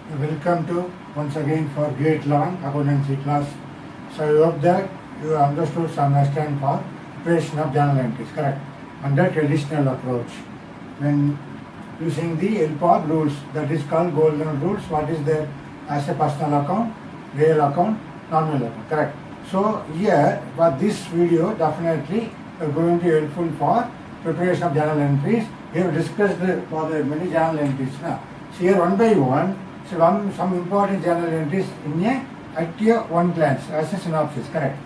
Welcome to once again for Grade 11 accountancy class. So I hope that you understood some understand for preparation of journal entries, correct? Under traditional approach, when using the LPOR rules, that is called golden rules. What is there as a personal account, real account, nominal account, correct? So here for this video definitely going to be helpful for preparation of journal entries. We have discussed for the many journal entries now. So here one by one. So some important journal entries in at your one glance as a synopsis, correct?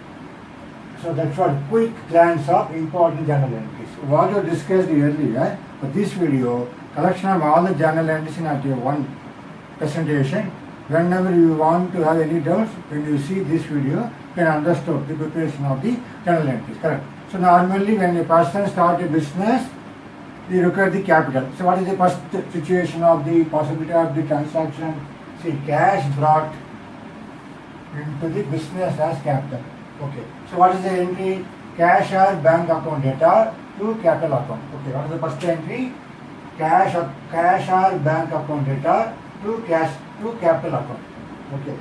So that's what quick glance of important journal entries. What you discussed earlier, but this video, collection of all the journal entries in at your one presentation. Whenever you want to have any doubts, when you see this video, you can understand the preparation of the journal entries, correct? So normally when a person starts a business, they require the capital. So what is the first situation of the possibility of the transaction? See, cash brought into the business as capital. Okay. So what is the entry? Cash or bank account data to capital account. Okay. What is the first entry? Cash or bank account data to capital account. Okay.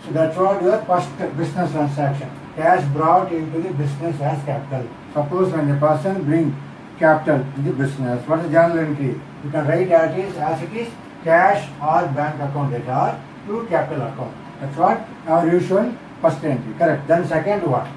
So that's what your first business transaction. Cash brought into the business as capital. Suppose when a person brings capital in the business, what is the journal entry? You can write as it is cash or bank account data to capital account. That's what our usual first entry, correct? Then second one,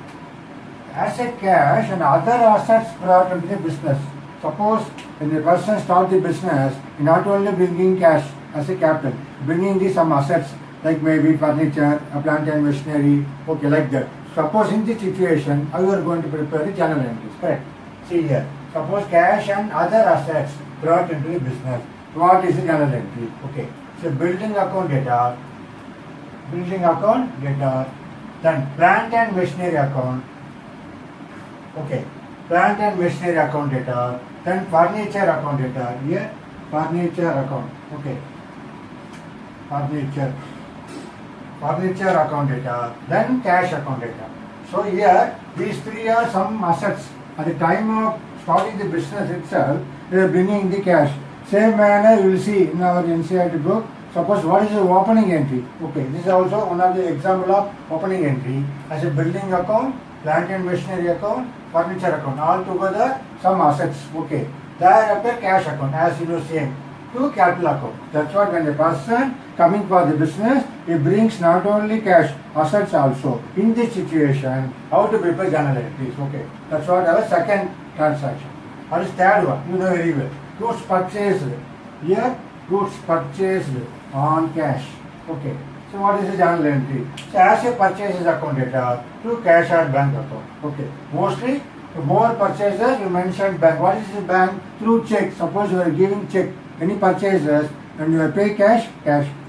asset cash and other assets brought into the business. Suppose when the person starts the business, not only bringing cash as a capital, bringing the some assets like maybe furniture, a plant and machinery, okay, like that. Suppose in this situation, how you are going to prepare the journal entries, correct? See here. Suppose cash and other assets brought into the business. What is the journal entry? Okay. So building account data, then plant and machinery account. Okay. Plant and machinery account data, then furniture account data. Here, furniture account. Okay. Furniture account data, then cash account data. So here, these three are some assets. At the time of starting the business itself, they are bringing the cash. Same manner you will see in our NCERT book. Suppose what is the opening entry? Okay, this is also one of the example of opening entry as a building account, plant and machinery account, furniture account. All together some assets. Okay, thereafter cash account as you know same to capital account. That's what when a person coming for the business, he brings not only cash, assets also. In this situation, how to prepare journal entries? Okay, that's what our second transaction. What is third one? You know very well. Goods purchased. Here, goods purchased on cash. Okay. So what is the journal entry? So as a purchases account data to cash or bank account. Okay. Mostly, the more purchases you mentioned bank. What is the bank? Through check. Suppose you are giving check. Any purchases and you are pay cash.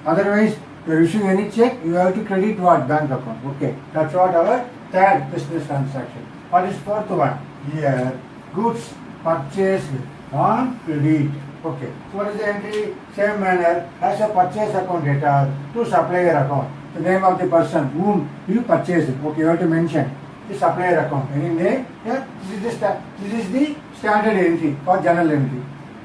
Otherwise, you are issuing any check, you have to credit what? Bank account. Okay. That's what our third business transaction. What is fourth one? Here, goods purchased on credit. Okay. So what is the entry? Same manner as a purchase account data to supplier account. The name of the person whom you purchased. Okay, you have to mention the supplier account. Any name? Yeah. This is the standard entry for journal entry.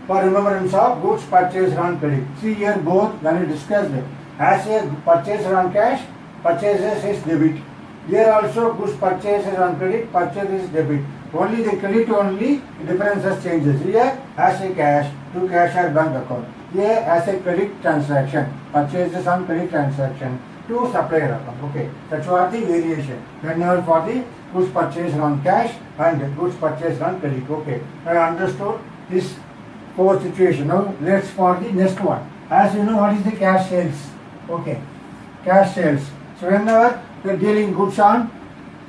For remembrance of goods purchased on credit. See here both when we discussed it. As a purchase on cash, purchases is debit. Here also goods purchases on credit, purchase is debit. Only the credit only differences changes. Here as a cash to cash or bank account. Here as a credit transaction, purchases on credit transaction to supplier account. Okay, that's what the variation. Whenever for the goods purchased on cash and goods purchased on credit. Okay, I understood this fourth situation. Now let's for the next one. As you know, what is the cash sales? Okay, cash sales. So whenever you are dealing goods on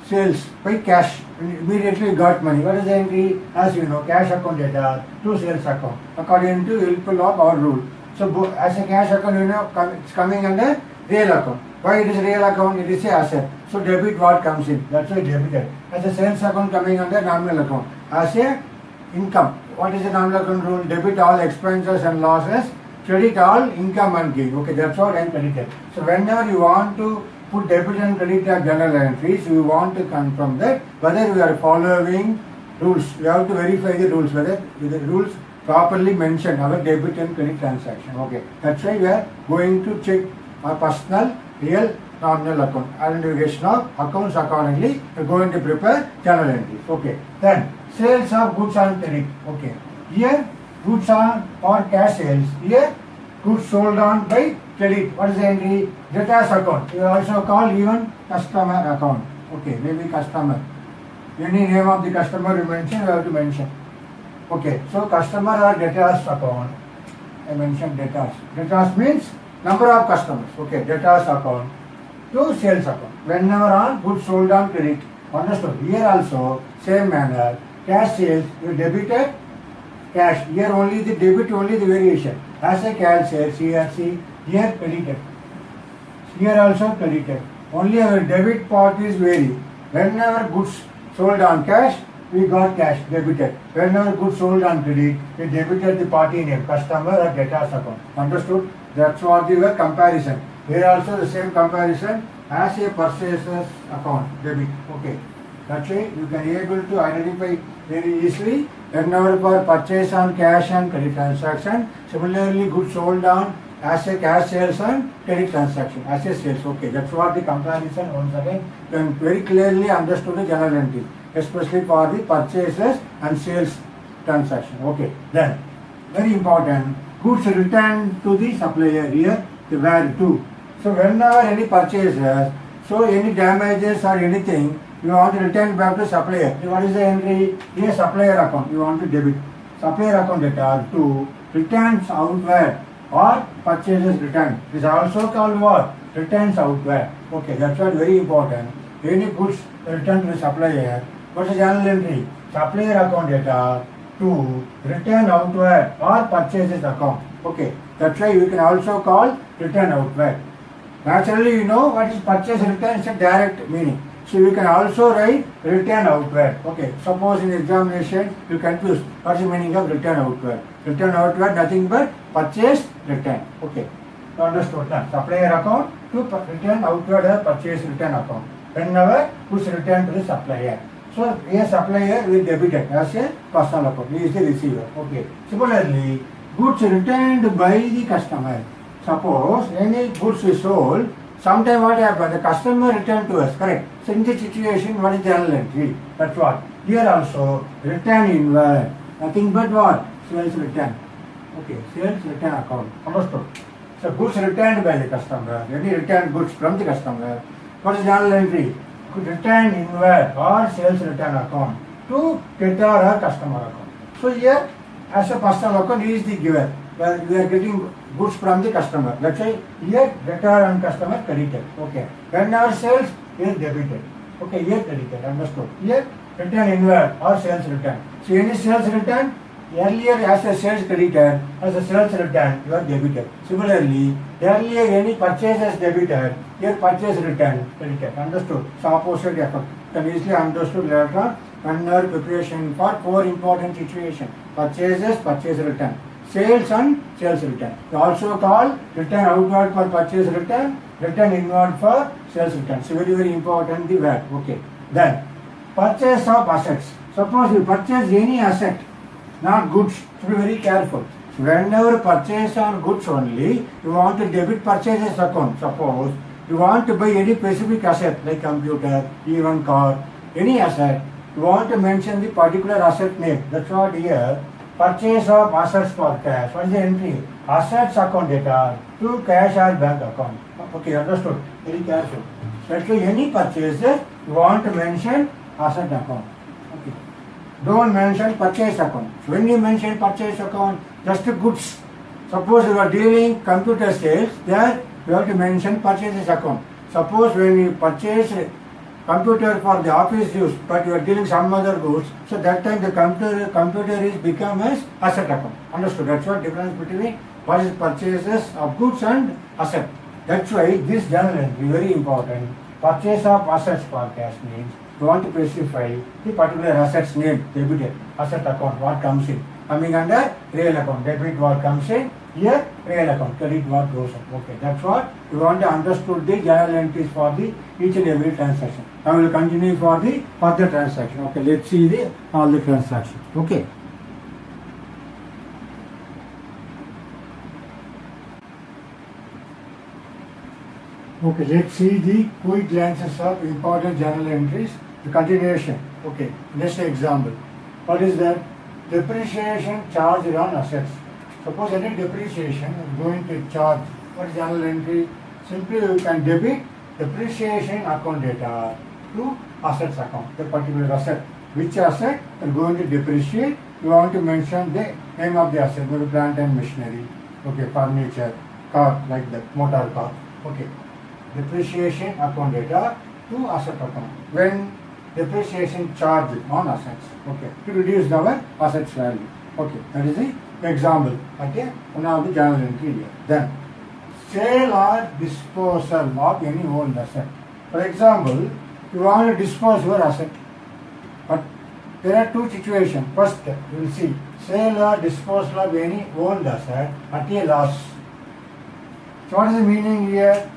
sales by cash, immediately you got money. What is the entry? As you know, cash account data to sales account according to helpful of our rule. So as a cash account, you know, it's coming under real account. Why it is real account? It is a asset. So debit what comes in. That's why debited. As a sales account coming under nominal account. As a income. What is the nominal account rule? Debit all expenses and losses, credit all income and gain. Okay, that's what I am credited. So whenever you want to put debit and credit as journal entries, you want to confirm that whether we are following rules. You have to verify the rules, whether the rules properly mention our debit and credit transaction. Okay, that's why we are going to check our personal, real, nominal account. Identification of accounts accordingly, we are going to prepare journal entries. Okay, then sales of goods on credit. Okay, here goods on or cash sales. Here goods sold on by credit. What is the entry? Debtors account. You also call even customer account. Okay, maybe customer. Any name of the customer you mention, you have to mention. Okay, so customer or debtors account. I mentioned debtors. Debtors means number of customers. Okay, debtors account to sales account. Whenever on goods sold on credit. Understood? Here also same manner. Cash sales, you debited cash. Here only the debit, only the variation. As a cash sales, here see, here credited. Here also credited. Only our debit part is vary. Whenever goods sold on cash, we got cash debited. Whenever goods sold on credit, we debited the party name, customer or debtors account. Understood? That's what the comparison. Here also the same comparison as a purchaser's account, debit. Okay. That's why you can able to identify very easily whenever for purchase on cash and credit transaction. Similarly, goods sold on as a cash sales and credit transaction as a sales. Okay, that's what the comparison once again you can very clearly understood the journal entry, especially for the purchases and sales transaction. Okay, then very important, goods returned to the supplier. Here the where to. So whenever any purchases, so any damages or anything, you want to return back to supplier. What is the entry? Here supplier account. You want to debit. Supplier account data to returns outward or purchases return. This is also called what? Returns outward. Okay, that's what very important. Any goods return to the supplier. What's the journal entry? Supplier account data to return outward or purchases account. Okay, that's why you can also call return outward. Naturally, you know what is purchase return is a direct meaning. So you can also write return outward. Okay, suppose in examination you confuse what's the meaning of return outward. Return outward nothing but purchase return. Okay, understood that. Supplier account to return outward or purchase return account. Whenever goods return to the supplier. So here supplier will debit it as a personal account. He is the receiver. Okay. Similarly, goods returned by the customer. Suppose any goods is sold. Sometime what happens? The customer returned to us, correct? So in this situation, what is the journal entry? That's what. Here also, return inward. Nothing but what? Sales return. Okay, sales return account. Understood? So goods returned by the customer. Any returned goods from the customer. What is the journal entry? Return inward or sales return account to debtor or customer account. So here, as a personal account, he is the giver. Where we are getting goods from the customer. Let's say here debtor and customer credited. Okay. When our sales here debited. Okay, here credited. Understood. Here return inward or sales return. So any sales return earlier as a sales credited, as a sales return you are debited. Similarly, earlier any purchases debited, here purchase return credited. Understood. So opposite effect. Can easily understood later on when our preparation for four important situations: purchases, purchase return. Sales and sales return. You also call return outward for purchase return, return inward for sales return. So very important the word. Okay. Then purchase of assets. Suppose you purchase any asset, not goods. So be very careful. So whenever purchase on goods only, you want to debit purchases account. Suppose you want to buy any specific asset like computer, even car, any asset. You want to mention the particular asset name. That's what here. Purchase of assets for cash. What is the entry? Assets account data to cash or bank account. Okay, understood. Very careful. That's why any purchases you want to mention asset account. Okay. Don't mention purchase account. So when you mention purchase account, just goods. Suppose you are dealing computer sales, there you have to mention purchases account. Suppose when you purchase computer for the office use, but you are dealing some other goods, so that time the computer is become as asset account. Understood? That's what difference between what is purchases of goods and asset. That's why this journal entry very important. Purchase of assets for cash means you want to specify the particular assets name, debited asset account, what comes in. Coming under real account, debit what comes in, here real account, credit what goes up. Okay, that's what you want to understood the journal entries for the each and every transaction. I will continue for the further transaction. Okay, let's see all the transactions. Okay. Okay, let's see the quick glances of important journal entries. The continuation. Okay, next example. What is that? Depreciation charged on assets. Suppose any depreciation is going to charge. What is journal entry? Simply you can debit depreciation account data to assets account, the particular asset. Which asset are going to depreciate? You want to mention the name of the asset, maybe plant and machinery. Okay, furniture, car, like that, motor car. Okay. Depreciation account data to asset account when depreciation charged on assets, okay, to reduce our assets value. Okay, that is the example. Okay, one of the journal entry here. Then sale or disposal of any old asset. For example, you want to dispose your asset, but there are two situations. First, you will see sale or disposal of any old asset at a loss. So what is the meaning here?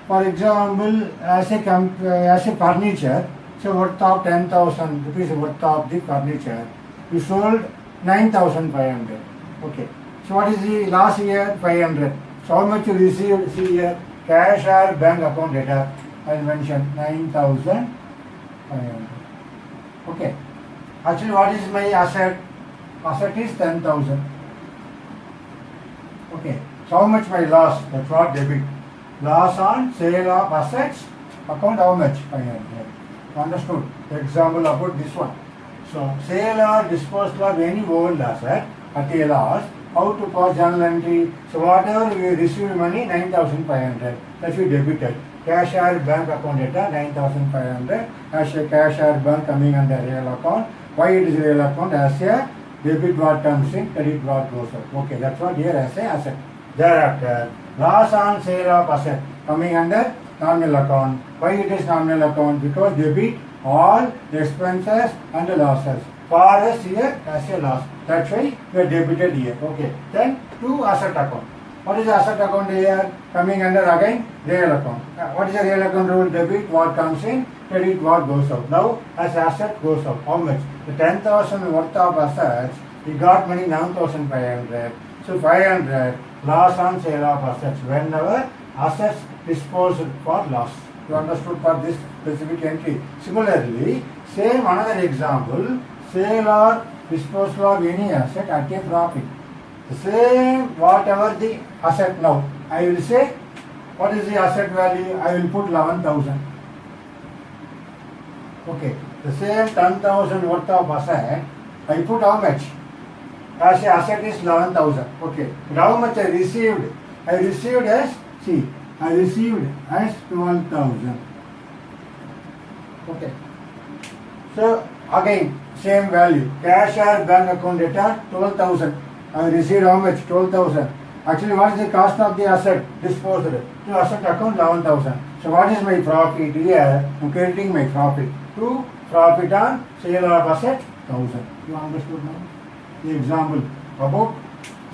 For example, as a furniture, so worth of 10,000 rupees worth of the furniture, you sold 9,500. Okay. So what is the last year? 500. So how much you received? See here, cash or bank account data. I mentioned 9,500. Okay. Actually, what is my asset? Asset is 10,000. Okay. So how much my loss? That's what debit. Loss on sale of assets account how much? 500. Understood? Example about this one. So sale or disposal of any old asset at a loss. How to pass journal entry? So whatever we receive money 9,500. That we debited. Cash or bank account data 9,500. As a cash or bank coming under real account. Why it is real account? As a debit what comes in, credit what goes out. Okay, that's what here as a asset. Thereafter, loss on sale of asset coming under nominal account. Why it is nominal account? Because debit all expenses and losses. For us here as a loss. That's why we are debited here. Okay. Then to asset account. What is the asset account here? Coming under again real account. What is the real account rule? Debit what comes in, credit what goes out. Now as asset goes out, how much? The 10,000 worth of assets, we got money 9,500. So 500 loss on sale of assets whenever assets disposed for loss. You understood for this specific entry. Similarly, same another example, sale or disposal of any asset at a profit. The same whatever the asset now. I will say what is the asset value? I will put 11,000. Okay. The same 10,000 worth of asset, I put how much? As a asset is 11,000. Okay. But how much I received? I received as, see, I received as 12,000. Okay. So again, same value. Cash or bank account data 12,000. I received how much? 12,000. Actually, what is the cost of the asset disposed? To asset account 11,000. So what is my profit here? I'm crediting my profit. To profit on sale of asset 1,000. You understood now? The example about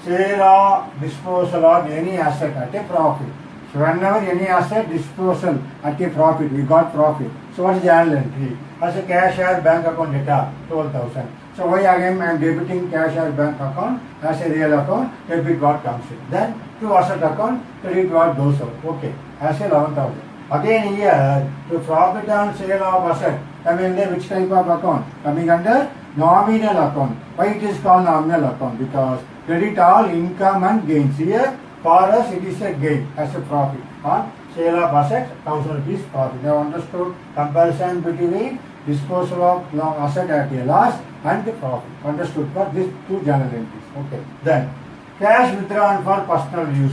sale or disposal of any asset at a profit. So whenever any asset disposal at a profit, we got profit. So what is the journal entry? As a cash or bank account data 12,000. So why again I am debiting cash or bank account as a real account, debit what comes in. Then to asset account, credit what goes out. Okay, as a 11,000. Again here, to profit on sale of asset, coming under which type of account? Coming under nominal account. Why it is called nominal account? Because credit all income and gains. Here for us it is a gain as a profit on sale of assets, 1,000 rupees profit. Now understood comparison between disposal of asset at a loss and the profit. Understood for these two journal entries. Okay. Then cash withdrawn for personal use.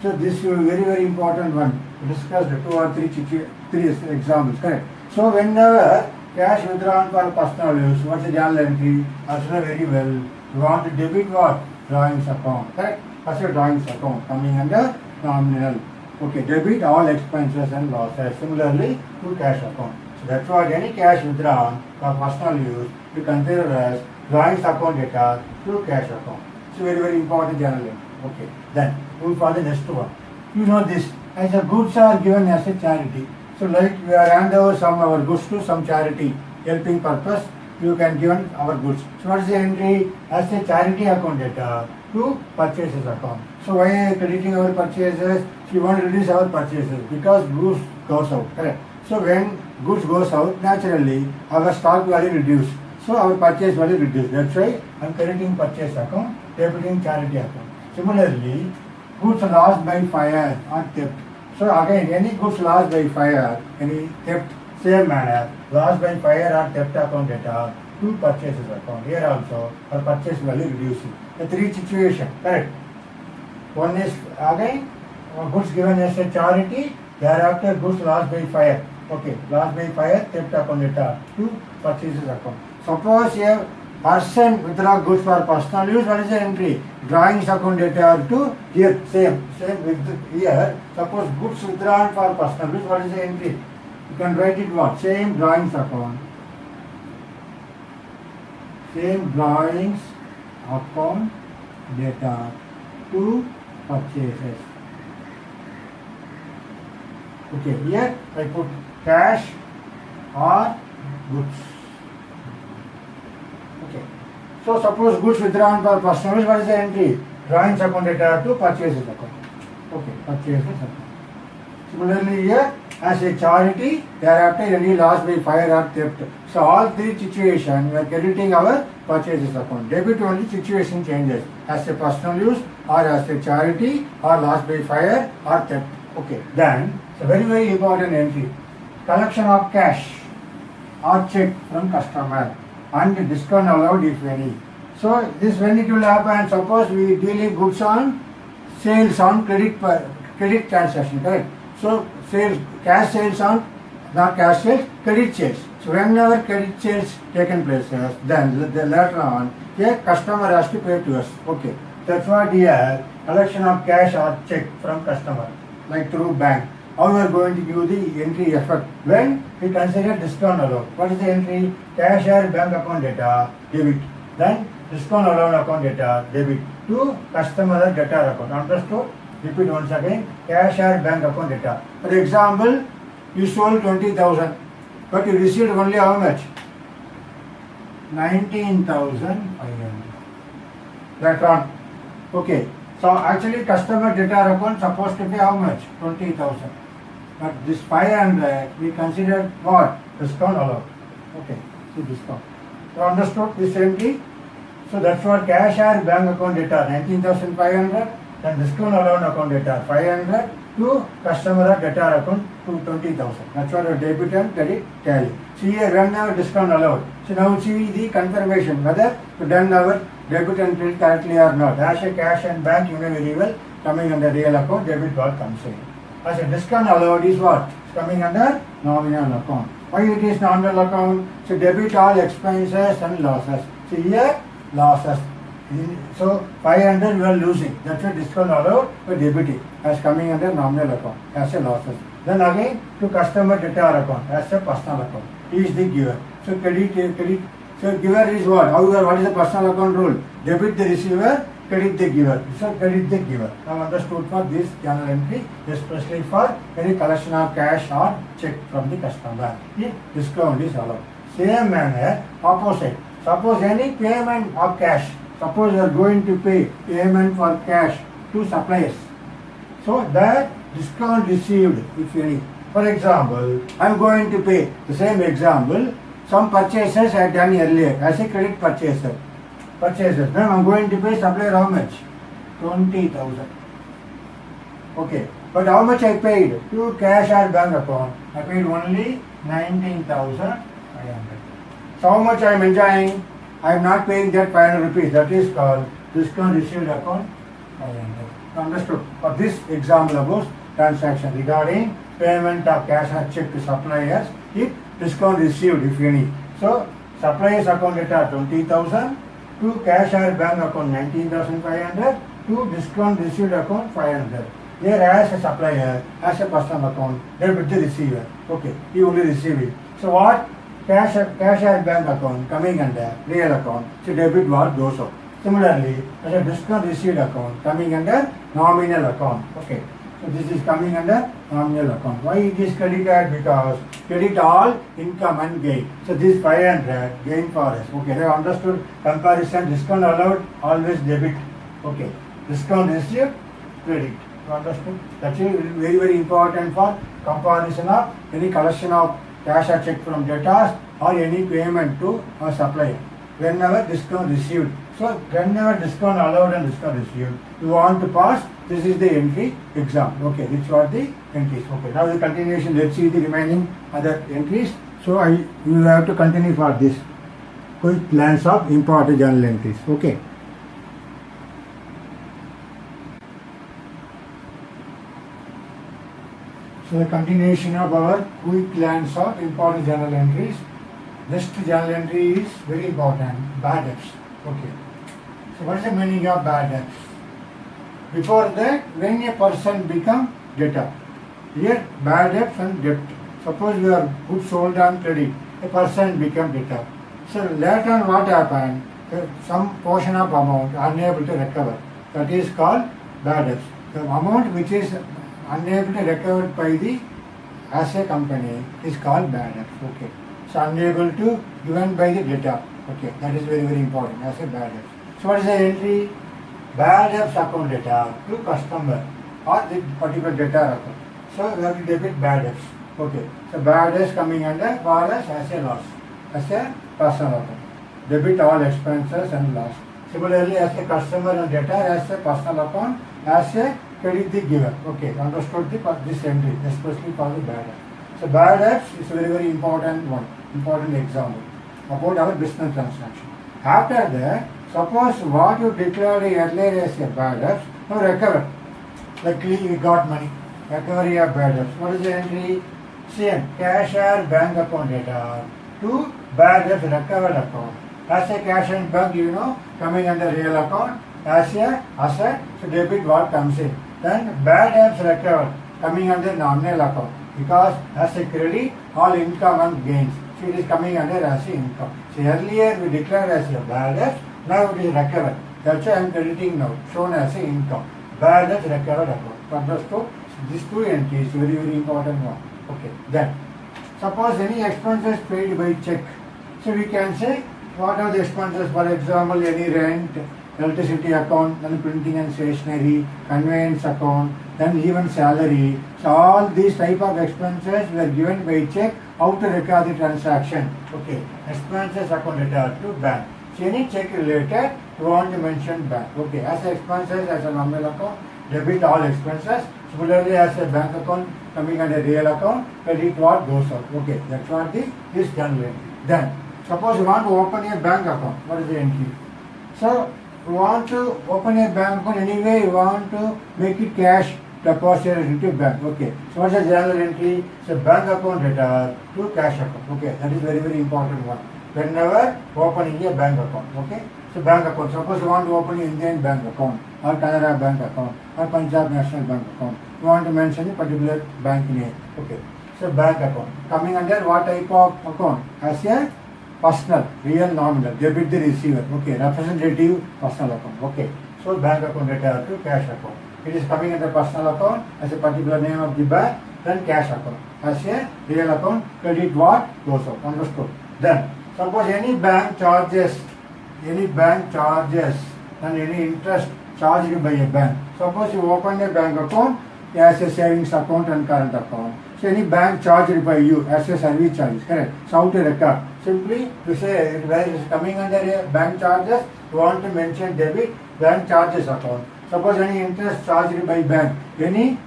So this is a very very important one. We discussed 2 or 3 examples. Correct. So whenever cash withdrawn for personal use, what's the journal entry? Also very well. You want to debit what? Drawings account. Correct. As a drawings account coming under nominal. Okay. Debit all expenses and losses. Similarly to cash account. So that's what any cash withdrawn for personal use we consider as drawings account data to cash account. So very very important journal entry. Okay. Then move for the next one. You know this, as a goods are given as a charity. So like we are hand over some our goods to some charity, helping purpose, you can given our goods. So what is the entry? As a charity account data to purchases account. So why crediting our purchases? We want to reduce our purchases because goods goes out. Correct. So when goods goes out, naturally our stock value reduced. So our purchase value reduced. That's why I am crediting purchase account, debiting charity account. Similarly, goods lost by fire or theft. So again, any goods lost by fire, any theft, same manner, lost by fire or theft account data to purchases account. Here also, our purchase value reducing. The three situation, correct. One is again goods given as a charity, thereafter goods lost by fire. Okay, lost by fire, theft account data to purchases account. Suppose a person withdraw goods for personal use, what is the entry? Drawings account data to here, same with here. Suppose goods withdrawn for personal use, what is the entry? You can write it what? Same drawings account. Same drawings account data to purchases. Okay, here I put cash or goods. Okay. So suppose goods withdrawn for personal use, what is the entry? Drawings account data to purchases account. Okay, purchases account. Similarly here, as a charity, thereafter any loss by fire or theft. So all three situations we are crediting our purchases account. Debit only situation changes as a personal use or as a charity or loss by fire or theft. Okay, then it's a very important entry. Collection of cash or check from customer and discount allowed if any. So this when it will happen, suppose we dealing goods on sales on credit transaction, correct? So sales, cash sales on, not cash sales, credit sales. So whenever credit sales taken place, then later on, the customer has to pay to us. Okay, that's what here, collection of cash or check from customer, like through bank. How we are going to give the entry effect when we consider discount allowed. What is the entry? Cash or bank account data, debit. Then discount allowed account data, debit to customer data account. Understood? Repeat once again, cash or bank account data. For example, you sold 20,000, but you received only how much? 19,500. That on. Okay. So actually customer data account supposed to be how much? 20,000. But this 500 we consider what? Discount allowed. Okay. So discount. So understood this entry? So that's what cash or bank account data 19,500. Then discount allowed account data 500 to customer data account to 20,000. That's what our debit and credit tally. See here run our discount allowed. So now see the confirmation whether to done our debit and credit correctly or not. As a cash and bank you know very well coming under real account, debit what comes in. As a discount allowed is what? It's coming under nominal account. Why it is nominal account? So debit all expenses and losses. See here losses. So 500 we are losing. That's a discount allowed for debiting as coming under nominal account as a losses. Then again to customer debtor account as a personal account. He is the giver. So credit. So giver is what? However, what is the personal account rule? Debit the receiver, credit the giver. So credit the giver. Now understood for this journal entry, especially for any collection of cash or check from the customer. If discount is allowed. Same manner, opposite. Suppose any payment of cash. Suppose you are going to pay payment for cash to suppliers. So that discount received, if any. For example, I am going to pay, the same example, some purchases I had done earlier as a credit purchaser. Purchases. Now I am going to pay supplier how much? 20,000. Okay. But how much I paid? To cash or bank account. I paid only 19,500. So how much I am enjoying? I am not paying that 500 rupees. That is called discount received account 500. Understood? For this example about transaction regarding payment of cash or check to suppliers, if discount received if any. So suppliers account data 20,000 to cash or bank account 19,500 to discount received account 500. Here as a supplier, as a personal account, debit the receiver. Okay, he only receive it. So what? Cash or bank account coming under real account. So debit what goes out. Similarly, as a discount received account coming under nominal account. Okay. So this is coming under nominal account. Why it is credited? Because credit all income and gain. So this 500 gain for us. Okay, they understood comparison. Discount allowed, always debit. Okay. Discount received, credit. You understood? That is very, very important for comparison of any collection of cash or check from debtors or any payment to a supplier. Whenever discount received. So whenever discount allowed and discount received, you want to pass, this is the entry exam. Okay, which are the entries. Okay, now the continuation, let's see the remaining other entries. So you will have to continue for this. Quick glance of important journal entries. Okay. So the continuation of our quick glance of important journal entries. Next journal entry is very important, bad debts. Okay. So what is the meaning of bad debts? Before that, when a person become debtor, here bad debts and debt. Suppose you are goods sold on credit, a person become debtor. So later on what happened? Some portion of amount unable to recover. That is called bad debts. The amount which is unable to recover by the as a company is called bad debts. Okay. So unable to given by the debtor. Okay, that is very, very important as a bad debt. So what is the entry? Bad debts account data to customer or the particular debtor account. So we have to debit bad debts. Okay. So bad debts coming under for us as a loss, as a personal account. Debit all expenses and loss. Similarly, as a customer and debtor, as a personal account, as a credit the giver. Okay, understood this entry, especially for the bad debt. So bad debts is a very, very important one, important example about our business transaction. After that, suppose what you declared earlier as a bad debt, now recover. Luckily you got money. Recovery of bad debts. What is the entry? Same, cash or bank account data to bad debts recovered account. As a cash and bank, you know, coming under real account, as a asset, so debit what comes in. Then bad debts recovered, coming under nominal account. Because as a credit, all income and gains. So it is coming under as a income. So earlier we declared as a bad debt, now it is recovered. That's why I am crediting now, shown as a income. Bad debt recovered account. Understood? These two entries, very, very important one. Okay, then suppose any expenses paid by check. So we can say what are the expenses, for example, any rent, electricity account, then printing and stationery, conveyance account, then even salary. So all these type of expenses were given by check. How to record the transaction? Okay, expenses account data to bank. So any check related, you want to mention bank. Okay, as expenses as a nominal account, debit all expenses. Similarly, as a bank account coming under real account, credit what goes out. Okay, that's what this journal entry. Then suppose you want to open a bank account. What is the entry? So you want to open a bank account anyway, you want to make it cash deposit into bank. Okay. So what's the journal entry? So bank account data to cash account. Okay. That is very, very important one. Whenever opening a bank account. Okay. So bank account. Suppose you want to open an Indian bank account or Canara bank account or Punjab National Bank account. You want to mention a particular bank name. Okay. So bank account. Coming under what type of account? As a personal, real nominal, debit the receiver. Okay, representative personal account. Okay, so bank account data to cash account. It is coming under personal account as a particular name of the bank, then cash account. As a real account, credit what goes out. Understood? Then, suppose any bank charges, and any interest charged by a bank. Suppose you open a bank account as a savings account and current account. So any bank charged by you as a service charge, correct? So how to record? Simply to say where it is coming under a bank charges, you want to mention debit bank charges account. Suppose any interest charged by bank, we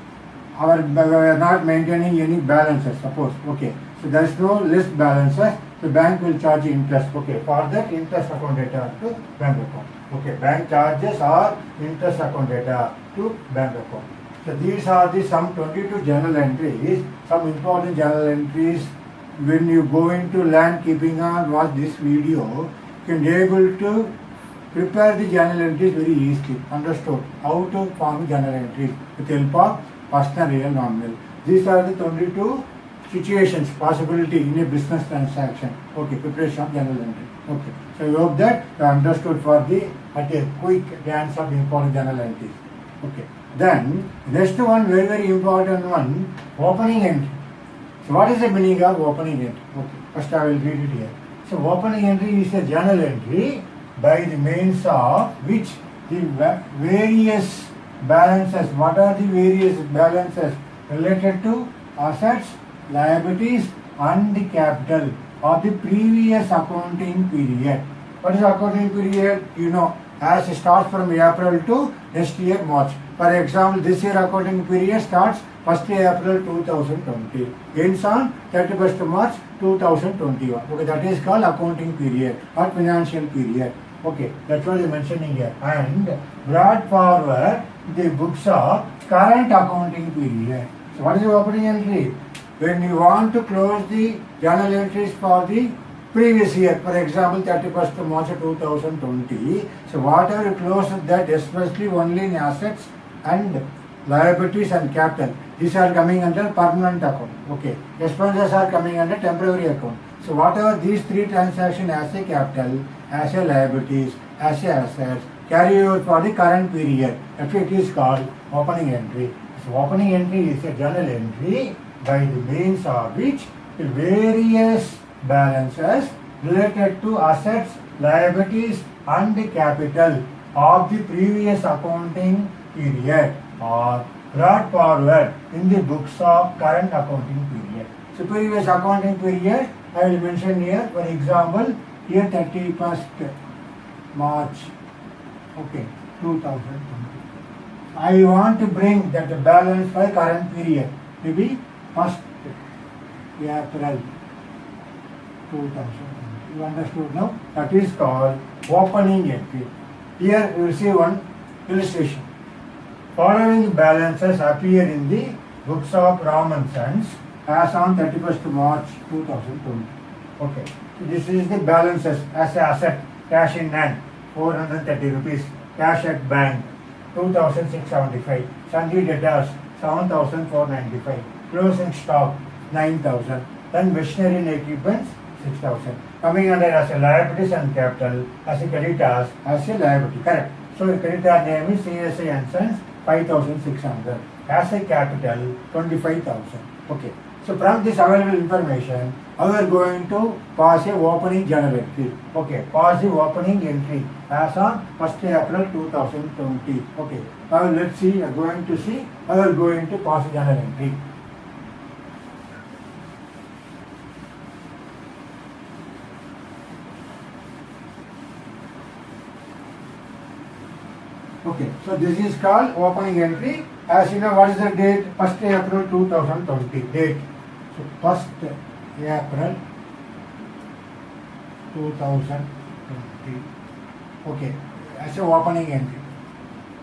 are not maintaining any balances, suppose. Okay, so there is no list balances, the bank will charge interest. Okay, for that interest account data to bank account. Okay, bank charges or interest account data to bank account. So these are the some 22 journal entries, some important journal entries. When you go into land keeping or watch this video, you can be able to prepare the journal entries very easily. Understood? How to form journal entries with help of personal, real, nominal. These are the 22 situations, possibility in a business transaction. Okay, preparation of journal entry. Okay, so I hope that you understood for the at a quick glance of important journal entries. Okay. Then, next one, very, very important one, opening entry. So, what is the meaning of opening entry? Okay, first I will read it here. So, opening entry is a journal entry by the means of which the various balances. What are the various balances related to assets, liabilities and the capital of the previous accounting period? What is accounting period? You know, as it starts from April to next year March. For example, this year accounting period starts 1st April 2020, ends on 31st March 2021. Okay, that is called accounting period or financial period. Okay, that's what I'm mentioning here. And brought forward the books of current accounting period. So what is the opening entry? When you want to close the journal entries for the previous year, for example 31st March 2020, so whatever you close that, especially only in assets and liabilities and capital, these are coming under permanent account. Okay, expenses are coming under temporary account. So whatever these three transactions as a capital, as a liabilities, as a assets, carry over for the current period. That's why it is called opening entry. So opening entry is a journal entry by the means of which the various balances related to assets, liabilities and the capital of the previous accounting period are brought forward in the books of current accounting period. So previous accounting period, I will mention here, for example, here 31st March, okay, 2020. I want to bring that balance for current period to be 1st April 2020. You understood now? That is called opening entry. Here you will see one illustration. Following balances appear in the books of Ram and Sons as on 31st March 2020. Okay. So this is the balances as a asset, cash in hand, 430 rupees, cash at bank, 2,675, sundry debtors, 7,495, closing stock, 9,000, then machinery and equipment, 6,000. Coming under as a liabilities and capital, as a creditors, as a liability, correct. So the creditor name is CSI and Sons, 5,600. As a capital, 25,000. Okay. So from this available information, we are going to pass a opening journal entry. Okay. Pass the opening entry as on 1st April 2020. Okay. Now let's see. We are going to see. We are going to pass a journal entry. Okay, so this is called opening entry. As you know, what is the date? 1st April 2020. Date. So 1st April 2020. Okay, as a opening entry.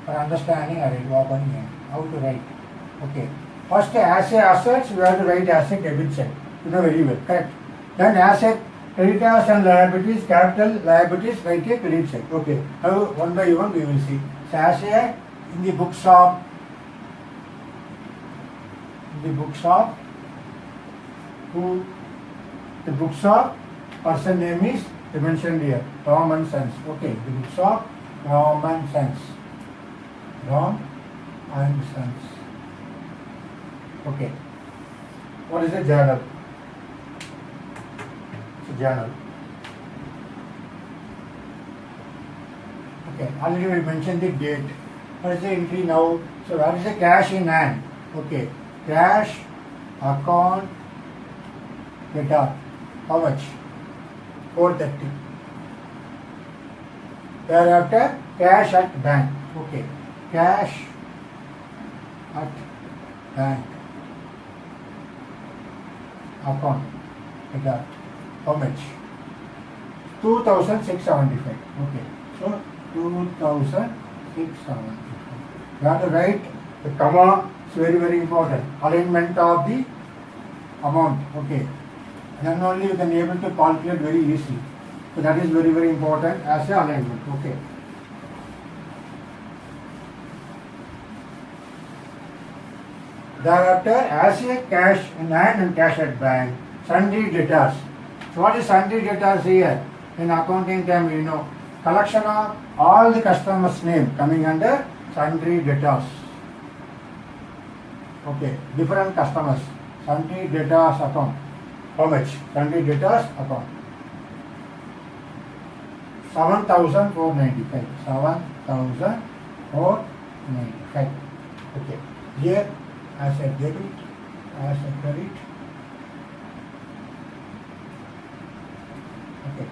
For understanding, I write opening entry. How to write? Okay. First, as a assets, we have to write as a debit side. You know very well, correct? Then asset, creditors and liabilities, capital, liabilities, write a credit side. Okay. Now, one by one, we will see. So as a, in the books of who, the books of person name is mentioned here, Ram and Sons. Okay, the books of Ram and Sons. Ram and Sons. Okay. What is a journal? It's a journal. Okay, already we mentioned the date. What is the entry now? So what is the cash in hand? Okay, cash, account, debtor. How much? 430. Thereafter, cash at bank. Okay, cash at bank. Account, debtor. How much? 2,675. Okay, so 2,675. You have to write the comma. It's very, very important. Alignment of the amount. Okay. Then only you can be able to calculate very easily. So that is very, very important as a alignment. Okay. Thereafter, as a cash in hand and cash at bank, sundry debtors. So what is sundry debtors here? In accounting term, you know, collection of all the customers' name coming under sundry debtors. Okay, different customers. Sundry debtors account. How much? Sundry debtors account. 7,495. 7,495. 95. Okay. Here as a debit, as a credit. Okay.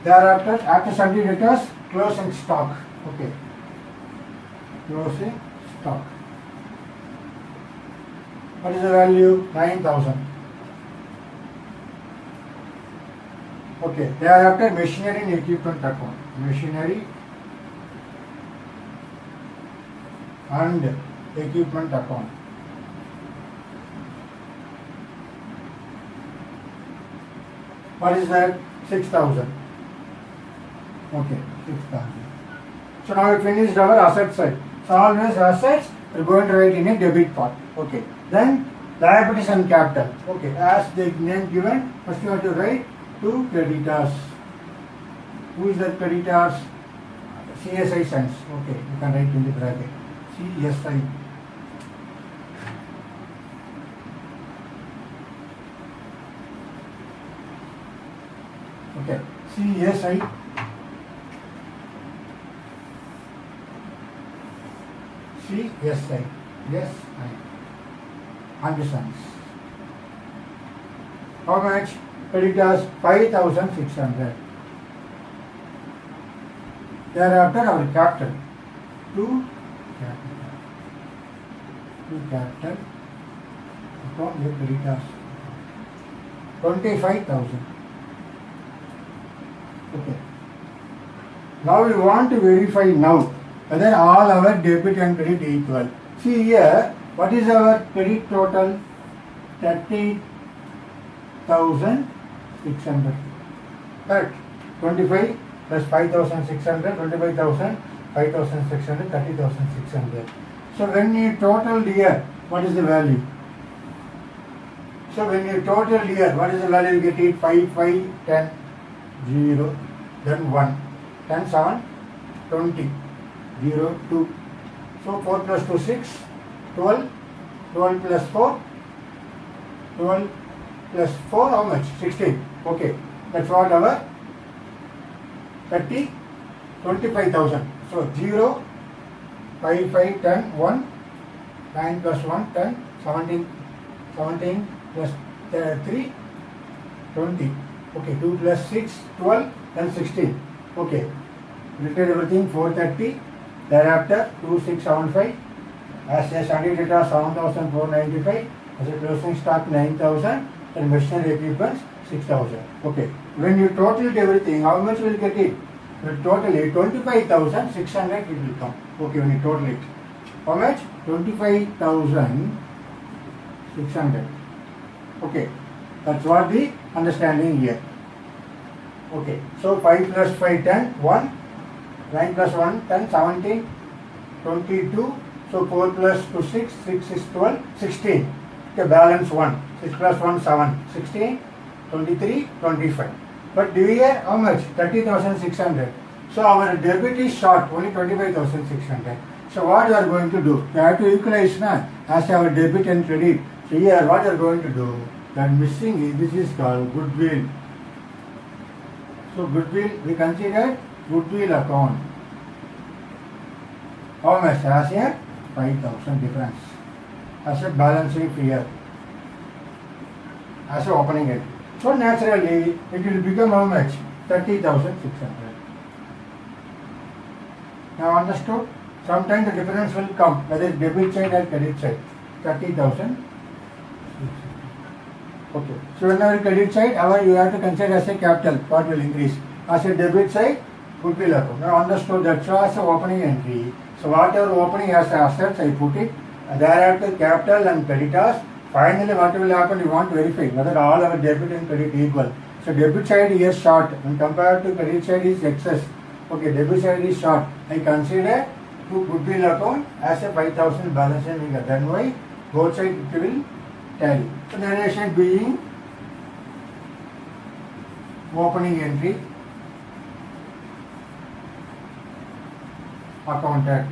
Thereafter, after sundry debtors, closing stock. Okay. Closing stock. What is the value? 9,000. Okay. Thereafter, machinery and equipment account. Machinery and equipment account. What is that? 6,000. Okay, 6,000. So now we finished our asset side. So always assets we are going to write in a debit part. Okay. Then liabilities and capital. Okay. As the name given, first you have to write to creditors. Who is that creditors? CSI signs. Okay. You can write in the bracket. CSI. Okay. CSI. CSI. Yes, I understand. How much? Creditors 5,600. Thereafter our capital. To capital. Upon the creditors. 25,000. Okay. Now we want to verify now whether all our debit and credit equal. See here, what is our credit total? 30,600. Correct. 25 plus 5,600, 25,000, 5,600, 30,600. So when you total here, what is the value? So when you total here, what is the value? You get it 5, 5, 10, 0, then 1, 10, 7, 20. 0, 2. So 4 plus 2, 6, 12, 12 plus 4, 12 plus 4, how much? 16. Okay, that's what our 30, 25,000. So 0, 5, 5, 10, 1, 9 plus 1, 10, 17, 17 plus 3, 20. Okay, 2 plus 6, 12, then 16. Okay, written everything 430. Thereafter 2675 as a sundry debtor 7,495 as a closing stock 9,000 and machinery equipment 6,000. Okay. When you total everything, how much will get it? Totally 25,600 it will come. Okay, when you total it. How much? 25,600. Okay. That's what the understanding here. Okay. So 5 plus 5, 10, 1. 9 plus 1, 10, 17, 22. So 4 plus 2, 6, 6 is 12, 16. Okay, balance 1. 6 plus 1, 7, 16, 23, 25. But here, how much? 30,600. So our debit is short, only 25,600. So what you are going to do? You have to equalize now as our debit and credit. So here, what you are going to do? That missing is, this is called goodwill. So goodwill, we consider goodwill account. How much? As a 5,000 difference. As a balancing figure. As a opening it. So naturally, it will become how much? 30,600. Now understood? Sometimes the difference will come, whether it's debit side or credit side. 30,000. Okay. So whenever credit side, you have to consider as a capital, what will increase. As a debit side, goodwill account. Now understood, that's as a opening entry. So whatever opening as assets, I put it. Thereafter capital and creditors. Finally, what will happen? You want to verify whether all our debit and credit equal. So debit side is short when compared to credit side is excess. Okay, debit side is short. I consider to goodwill account as a 5,000 balance and figure. Then why both side it will tally. So the relation being opening entry accounted.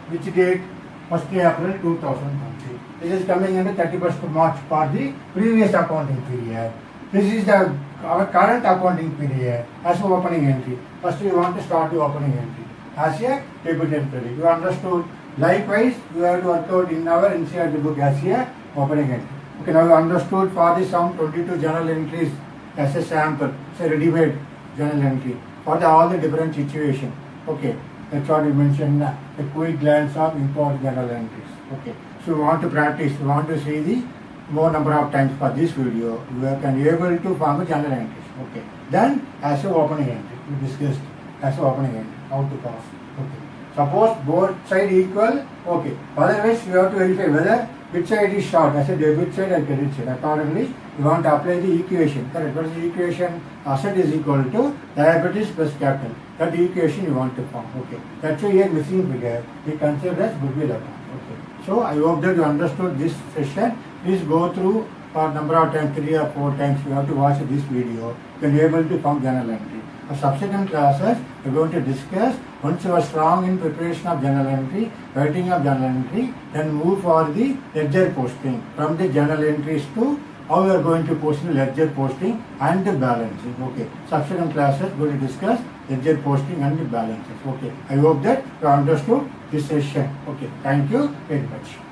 Which date? 1st April 2020. This is coming in the 31st March for the previous accounting period. This is our current accounting period as an opening entry. First we want to start the opening entry as a debit entry. You understood? Likewise, you have to work out in our NCERT book as a opening entry. Okay, now you understood for the sum 22 journal entries as a sample, it's a ready-made journal entry for all the different situations. Okay, that's what we mentioned, a quick glance of important journal entries. Okay, so we want to practice, we want to see the more number of times for this video, you can be able to form a journal entries. Okay, then as a opening entry, we discussed as a opening entry, how to pass. Okay, suppose both side equal, okay, otherwise you have to verify whether which side is short, as a debit side or credit side. Accordingly, you want to apply the equation. Correct? What is the equation? Asset is equal to liabilities plus capital. That equation you want to form. Okay. That's why here missing figure we consider as goodwill account. Okay. So I hope that you understood this session. Please go through for number of times, 3 or 4 times. You have to watch this video. You can be able to form journal entry. For subsequent classes, we are going to discuss once you are strong in preparation of journal entry, writing of journal entry, then move for the ledger posting. From the journal entries to how we are going to post in ledger posting and the balancing. Okay. Subsequent classes we will discuss ledger posting and the balances. Okay. I hope that you understood this session. Okay. Thank you very much.